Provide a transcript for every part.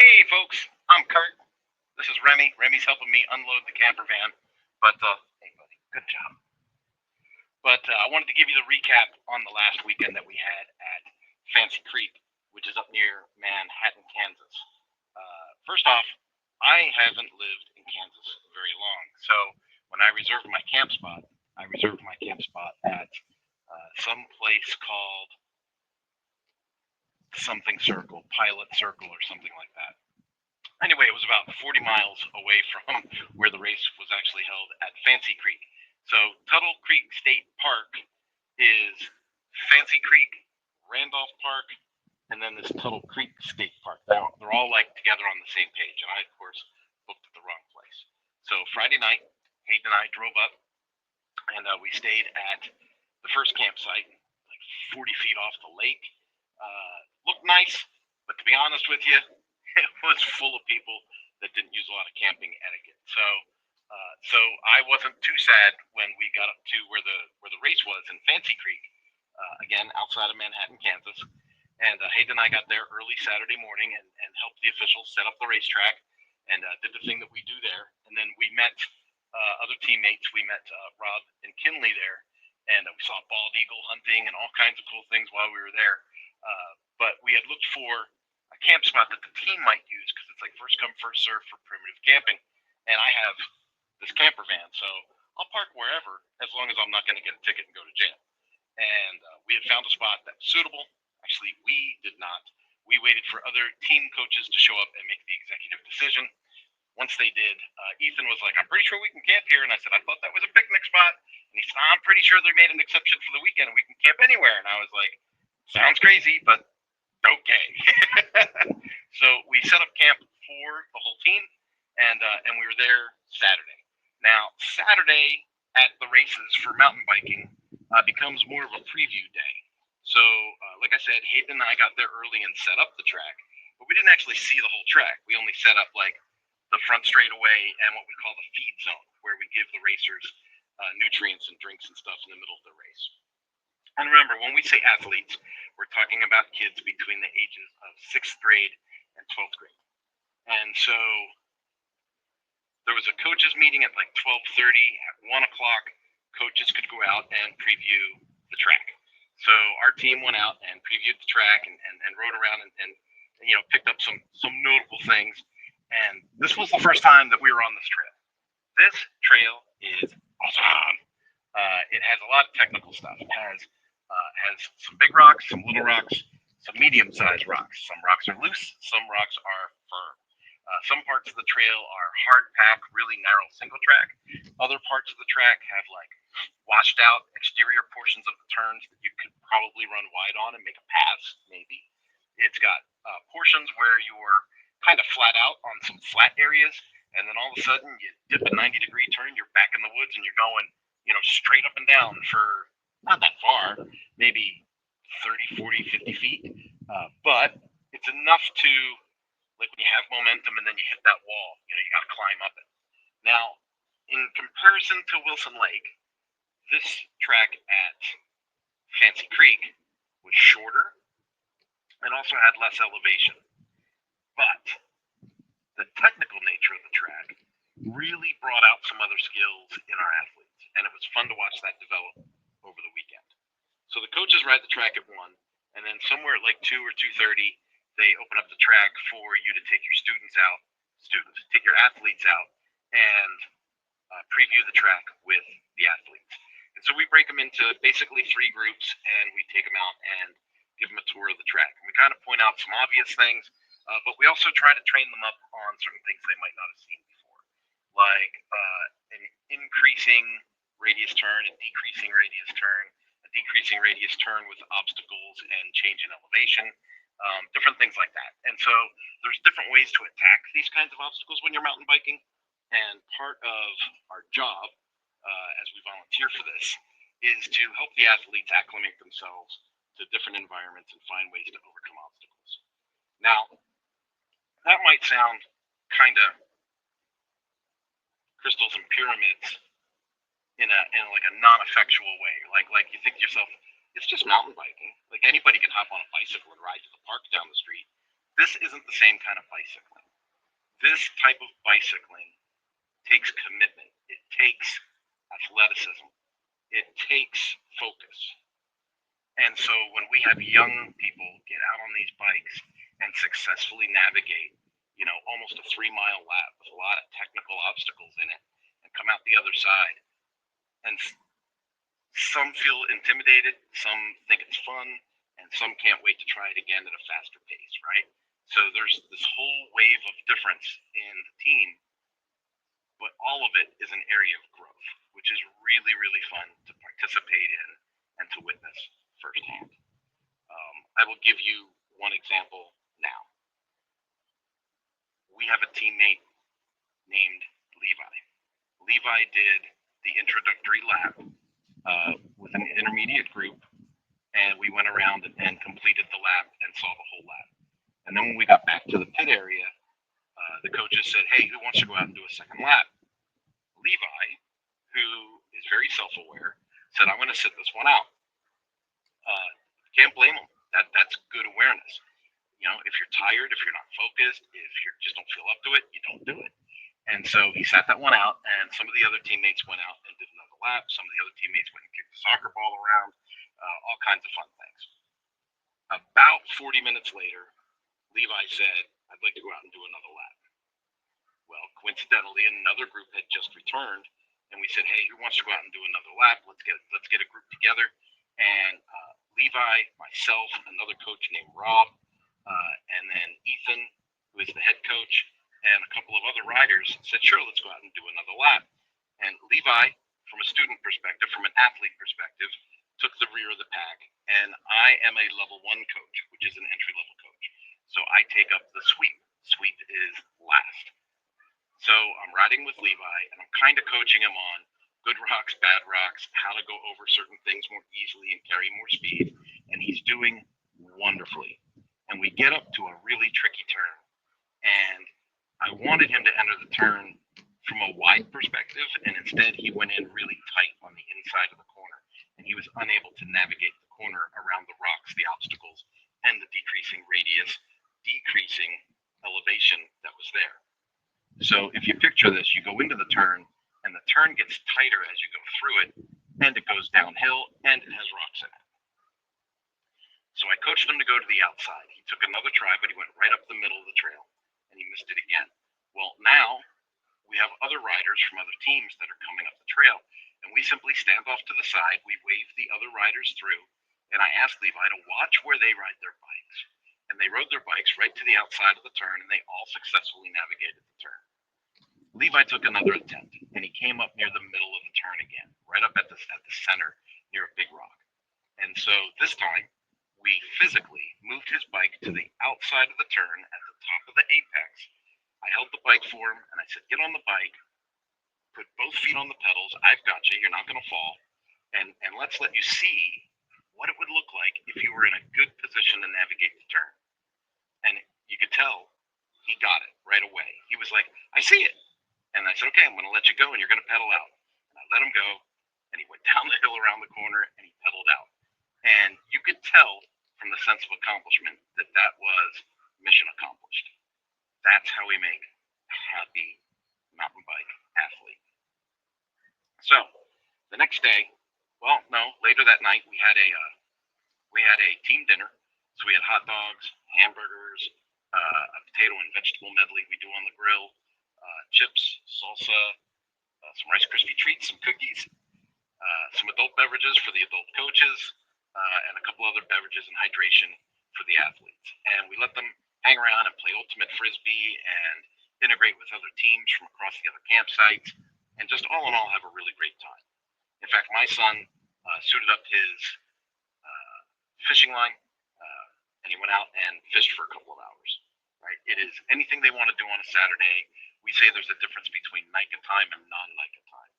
Hey, folks, I'm Kurt. This is Remy. Remy's helping me unload the camper van. Hey, buddy, good job. I wanted to give you the recap on the last weekend that we had at Fancy Creek, which is up near Manhattan, Kansas. First off, I haven't lived in Kansas very long. So when I reserved my camp spot, I reserved my camp spot at some place called something circle, Pilot Circle, or something like that. Anyway, it was about 40 miles away from where the race was actually held at Fancy Creek. So Tuttle Creek State Park is Fancy Creek, Randolph Park, and then this Tuttle Creek State Park. They're all like together on the same page, and I of course booked at the wrong place. So Friday night, Hayden and I drove up, and we stayed at the first campsite, like 40 feet off the lake. Looked nice, but to be honest with you, it was full of people that didn't use a lot of camping etiquette. So I wasn't too sad when we got up to where the race was in Fancy Creek, again outside of Manhattan, Kansas. And Hayden and I got there early Saturday morning and helped the officials set up the racetrack and did the thing that we do there. And then we met other teammates. We met Rob and Kinley there, and we saw bald eagle hunting and all kinds of cool things while we were there. But we had looked for a camp spot that the team might use because it's like first come first serve for primitive camping, and I have this camper van, so I'll park wherever as long as I'm not going to get a ticket and go to jail. And we had found a spot that was suitable. Actually, we did not. We waited for other team coaches to show up and make the executive decision. Once they did, Ethan was like, "I'm pretty sure we can camp here," and I said, "I thought that was a picnic spot." And he said, "I'm pretty sure they made an exception for the weekend and we can camp anywhere." And I was like, "Sounds crazy, but okay." So we set up camp for the whole team, and we were there Saturday. Now Saturday at the races for mountain biking becomes more of a preview day. So like I said, Hayden and I got there early and set up the track, but we didn't actually see the whole track. We only set up like the front straightaway and what we call the feed zone, where we give the racers nutrients and drinks and stuff in the middle of the race. And remember, when we say athletes, we're talking about kids between the ages of 6th grade and 12th grade. And so there was a coaches meeting at like 12:30. At 1 o'clock, coaches could go out and preview the track. So our team went out and previewed the track and rode around and picked up some notable things. And this was the first time that we were on this trail. This trail is awesome. It has a lot of technical stuff. It has some big rocks, some little rocks, some medium-sized rocks. Some rocks are loose, some rocks are firm. Some parts of the trail are hard pack, really narrow single track. Other parts of the track have like washed out exterior portions of the turns that you could probably run wide on and make a pass, maybe. It's got portions where you're kind of flat out on some flat areas, and then all of a sudden you dip a 90-degree turn, you're back in the woods, and you're going, straight up and down for not that far, maybe 30, 40, 50 feet. But it's enough to, like when you have momentum and then you hit that wall, you got to climb up it. Now, in comparison to Wilson Lake, this track at Fancy Creek was shorter and also had less elevation. But the technical nature of the track really brought out some other skills in our athletes, and it was fun to watch that develop over the weekend. So the coaches ride the track at 1, and then somewhere at like 2 or 2:30, they open up the track for you to take your take your athletes out and preview the track with the athletes. And so we break them into basically 3 groups, and we take them out and give them a tour of the track. And we kind of point out some obvious things, but we also try to train them up on certain things they might not have seen before, like an increasing radius turn, a decreasing radius turn, a decreasing radius turn with obstacles and change in elevation, different things like that. And so there's different ways to attack these kinds of obstacles when you're mountain biking. And part of our job, as we volunteer for this, is to help the athletes acclimate themselves to different environments and find ways to overcome obstacles. Now, that might sound kind of crystals and pyramids in like a non-effectual way. Like you think to yourself, it's just mountain biking. Like anybody can hop on a bicycle and ride to the park down the street. This isn't the same kind of bicycling. This type of bicycling takes commitment. It takes athleticism. It takes focus. And so when we have young people get out on these bikes and successfully navigate, almost a 3-mile lap with a lot of technical obstacles in it and come out the other side, and some feel intimidated, some think it's fun, and some can't wait to try it again at a faster pace, right? So there's this whole wave of difference in the team, but all of it is an area of growth, which is really, really fun to participate in and to witness firsthand. I will give you one example now. We have a teammate named Levi. Levi did the introductory lap with an intermediate group, and we went around and completed the lap and saw the whole lap. And then when we got back to the pit area, the coaches said, "Hey, who wants to go out and do a second lap?" Levi, who is very self-aware, said, "I'm going to sit this one out." Can't blame him. That's good awareness. If you're tired, if you're not focused, if you just don't feel up to it, you don't do it. And so he sat that one out, and some of the other teammates went out and did another lap. Some of the other teammates went and kicked the soccer ball around, all kinds of fun things. About 40 minutes later, Levi said, "I'd like to go out and do another lap." Well, coincidentally, another group had just returned, and we said, "Hey, who wants to go out and do another lap? Let's get a group together." And Levi, myself, another coach named Rob, and then Ethan, who is the head coach, and a couple of other riders said, "Sure, let's go out and do another lap." And Levi, from a student perspective, from an athlete perspective, took the rear of the pack. And I am a level 1 coach, which is an entry-level coach. So I take up the sweep. Sweep is last. So I'm riding with Levi, and I'm kind of coaching him on good rocks, bad rocks, how to go over certain things more easily and carry more speed. And he's doing wonderfully. And we get up to a really tricky turn. And I wanted him to enter the turn from a wide perspective, and instead he went in really tight on the inside of the corner. And he was unable to navigate the corner around the rocks, the obstacles, and the decreasing radius, decreasing elevation that was there. So if you picture this, you go into the turn, and the turn gets tighter as you go through it, and it goes downhill, and it has rocks in it. So I coached him to go to the outside. He took another try, but he went right up the middle of the trail, and he missed it again. Well, now we have other riders from other teams that are coming up the trail, and we simply stand off to the side. We wave the other riders through, and I asked Levi to watch where they ride their bikes. And they rode their bikes right to the outside of the turn, and they all successfully navigated the turn. Levi took another attempt, and he came up near the middle of the turn again, right up at the center near a big rock. And so this time, we physically moved his bike to the outside of the turn at the top of the apex. I held the bike for him, and I said, "Get on the bike, put both feet on the pedals. I've got you. You're not going to fall. And let's let you see what it would look like if you were in a good position to navigate the turn." And you could tell he got it right away. He was like, "I see it." And I said, "Okay, I'm going to let you go, and you're going to pedal out." And I let him go, and he went down the hill around the corner, and he pedaled out. And you could tell from the sense of accomplishment that that was mission accomplished. That's how we make a happy mountain bike athlete. So the next day, well, no, later that night, we had a team dinner. So we had hot dogs, hamburgers, a potato and vegetable medley we do on the grill, chips, salsa, some Rice Krispie treats, some cookies, some adult beverages for the adult coaches, and a couple other beverages and hydration for the athletes. And we let them hang around and play ultimate frisbee and integrate with other teams from across the other campsites, and just all in all have a really great time. In fact, my son suited up his fishing line, and he went out and fished for a couple of hours. Right? It is anything they want to do on a Saturday. We say there's a difference between NICA time and non-NICA time.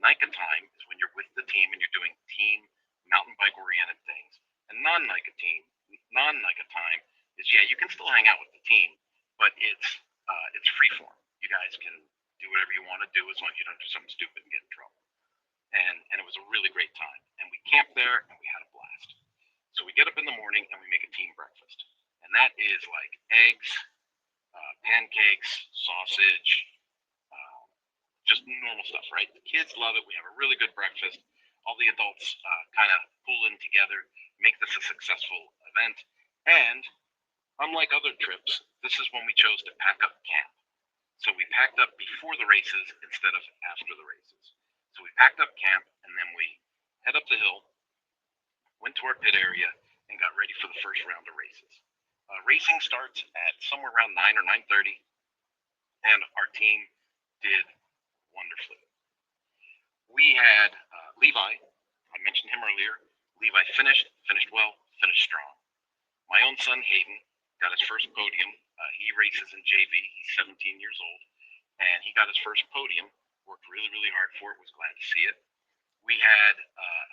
NICA time is when you're with the team and you're doing team mountain bike oriented things. And non-NICA time is, yeah, you can still hang out with the team, but it's free form. You guys can do whatever you want to do as long as you don't do something stupid and get in trouble. And it was a really great time. And we camped there and we had a blast. So we get up in the morning and we make a team breakfast. and that is like eggs, pancakes, sausage, uh, just normal stuff, right? The kids love it. We have a really good breakfast. All the adults kind of pull in together, make this a successful event. And unlike other trips, this is when we chose to pack up camp. So we packed up before the races instead of after the races. So we packed up camp and then we head up the hill, went to our pit area, and got ready for the first round of races. Racing starts at somewhere around 9 or 9:30, and our team did wonderfully. We had Levi. I mentioned him earlier. Levi finished well, finished strong. My own son Hayden got his first podium. He races in JV. He's 17 years old, and he got his first podium. Worked really, really hard for it. Was glad to see it. We had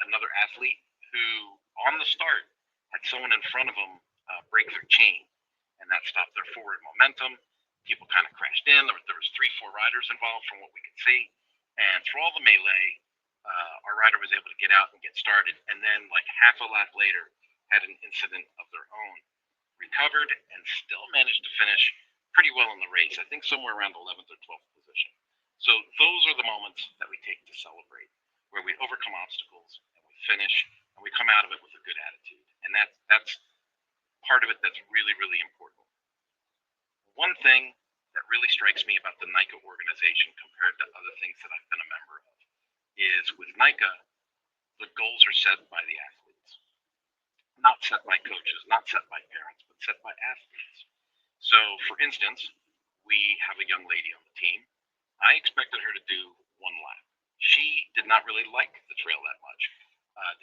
another athlete who, on the start, had someone in front of him break their chain, and that stopped their forward momentum. People kind of crashed in. There was 3, 4 riders involved from what we could see, and through all the melee, our rider was able to get out and get started, and then like half a lap later, had an incident of their own. Recovered and still managed to finish pretty well in the race. I think somewhere around 11th or 12th position. So those are the moments that we take to celebrate, where we overcome obstacles and we finish and we come out of it with a good attitude. And that's part of it that's really, really important. One thing that really strikes me about the NICA organization compared to other things that I've been a member of is with NICA, the goals are set by the athletes. Not set by coaches, not set by parents, but set by athletes. So, for instance, we have a young lady on the team. I expected her to do 1 lap. She did not really like the trail that much.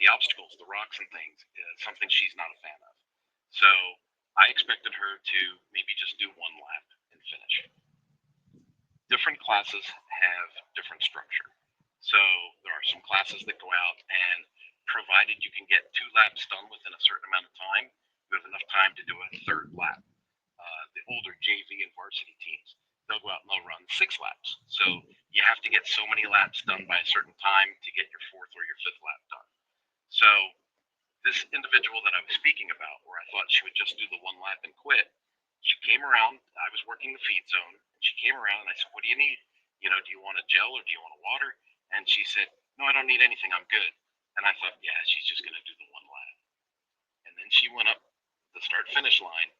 The obstacles, the rocks and things, is something she's not a fan of. So, I expected her to maybe just do 1 lap and finish. Different classes have different structure. So, there are some classes that go out and provided you can get 2 laps done within a certain amount of time, you have enough time to do a 3rd lap. The older JV and varsity teams, they'll go out and they'll run 6 laps. So you have to get so many laps done by a certain time to get your 4th or your 5th lap done. So this individual that I was speaking about, where I thought she would just do the 1 lap and quit, she came around. I was working the feed zone, and she came around and I said, "What do you need? Do you want a gel or do you want a water?" And she said, "No, I don't need anything. I'm good." And I thought, yeah, she's just going to do the 1 lap. And then she went up the start-finish line,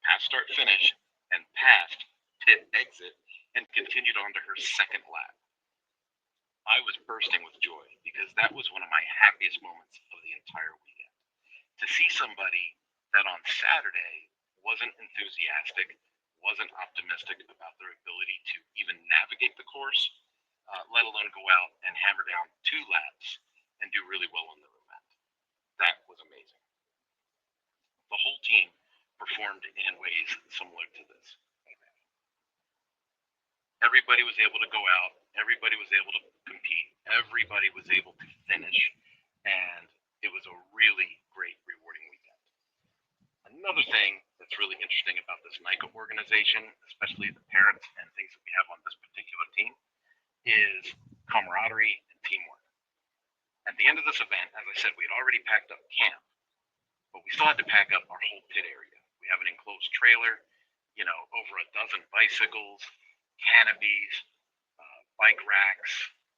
past start-finish, and past pit exit, and continued on to her 2nd lap. I was bursting with joy because that was one of my happiest moments of the entire weekend. To see somebody that on Saturday wasn't enthusiastic, wasn't optimistic about their ability to even navigate the course, let alone go out and hammer down 2 laps and do really well in the event. That was amazing. The whole team performed in ways similar to this. Everybody was able to go out. Everybody was able to compete. Everybody was able to finish. And it was a really great, rewarding weekend. Another thing that's really interesting about this NICA organization, especially the parents and things that we have on this particular team, is camaraderie and teamwork. At the end of this event, as I said, we had already packed up camp, but we still had to pack up our whole pit area. We have an enclosed trailer, over a dozen bicycles, canopies, bike racks,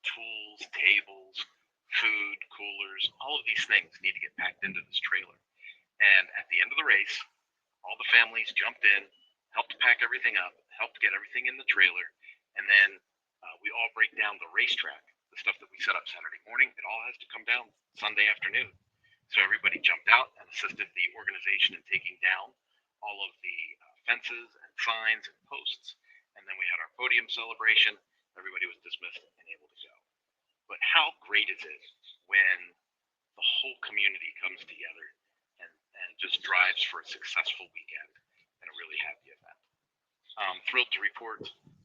tools, tables, food, coolers, all of these things need to get packed into this trailer. And at the end of the race, all the families jumped in, helped pack everything up, helped get everything in the trailer, and then we all break down the racetrack, the stuff that we set up Saturday morning. It all has to come down Sunday afternoon. So everybody jumped out and assisted the organization in taking down all of the fences and signs and posts. And then we had our podium celebration. Everybody was dismissed and able to go. But how great is it when the whole community comes together and just drives for a successful weekend and a really happy event. I'm thrilled to report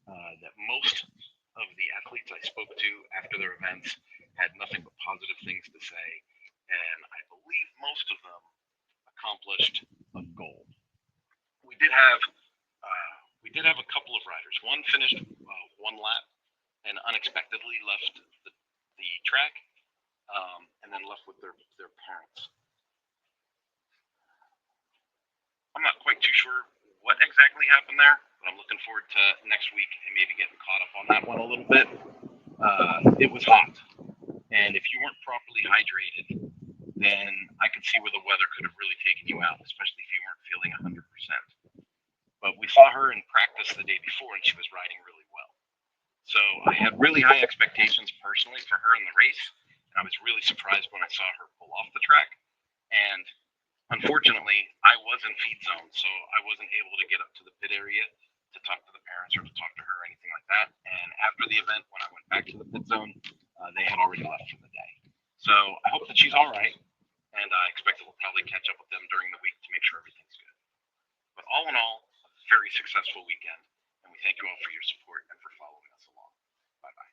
that most of the athletes I spoke to after their events had nothing but positive things to say, and I believe most of them accomplished a goal. We did have a couple of riders. One finished 1 lap and unexpectedly left the track, and then left with their parents. I'm not quite too sure what exactly happened there, but I'm looking forward to next week and maybe getting caught up on that one a little bit. It was hot, and if you weren't properly hydrated, then I could see where the weather could have really taken you out, especially if you weren't feeling 100%. But we saw her in practice the day before, and she was riding really well. So I had really high expectations personally for her in the race, and I was really surprised when I saw her pull off the track. And unfortunately, I was in feed zone, so I wasn't able to get up to the pit area to talk to the parents or to talk to her or anything like that. And after the event, when I went back to the pit zone, they had already left for the day. So I hope that she's all right, and I expect that we'll probably catch up with them during the week to make sure everything's good. But all in all, a very successful weekend, and we thank you all for your support and for following us along. Bye bye.